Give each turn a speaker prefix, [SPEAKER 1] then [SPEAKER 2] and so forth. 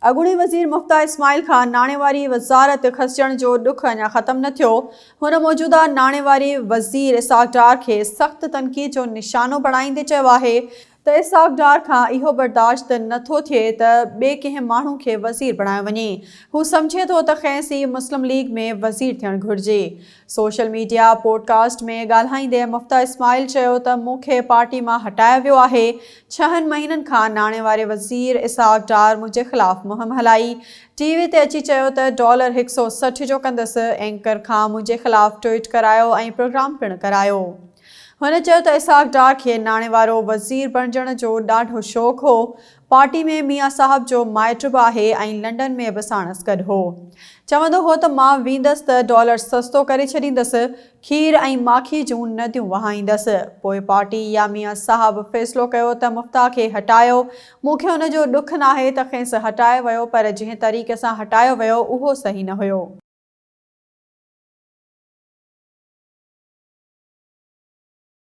[SPEAKER 1] अॻूणे वज़ीर मुफ्ता इस्माइल खान नाणे वारी वज़ारत खसजण जो ॾुख अञा ख़त्म न थियो। हुन मौजूदा नाणे वारी वज़ीर इसहाक़ डार खे सख़्त तनक़ीद जो निशानो बणाईंदे चयो आहे त इसहाक़ डार खां इहो बर्दाश्त नथो थिए त ॿिए कंहिं माण्हू खे वज़ीर बणायो वञे। हू सम्झे थो त खेसि मुस्लिम लीग में वज़ीर थियणु घुरिजे। सोशल मीडिया पॉडकास्ट में ॻाल्हाईंदे मुफ्ता इस्माइल चयो त मूंखे पार्टी मां हटायो वियो आहे। 6 महीननि खां नाणे वारे वज़ीर इसहाक़ डार मुंहिंजे ख़िलाफ़ मुहिम हलाई। टीवी ते अची चयो त $160 जो कंदसि। एंकर खां मुंहिंजे ख़िलाफ़ ट्वीट करायो ऐं प्रोग्राम पिणु करायो। हुन चयो त इसहाक़ डार खे नाणे वारो वज़ीर बणजण जो ॾाढो शौक़ु हो। पार्टी में मियां साहब जो माइट बि आहे ऐं लंडन में बि साणसि गॾु हो। चवंदो हो त मां वेंदसि त डॉलर सस्तो करे छॾींदसि, खीर ऐं माखी जूं नदियूं वहाईंदसि। पोइ पार्टी या मियां साहब फ़ैसिलो कयो त मुफ्ता खे हटायो। मूंखे हुन जो ॾुख नाहे त खेसि हटायो वियो, पर जंहिं तरीक़े सां हटायो वियो उहो सही न हुयो।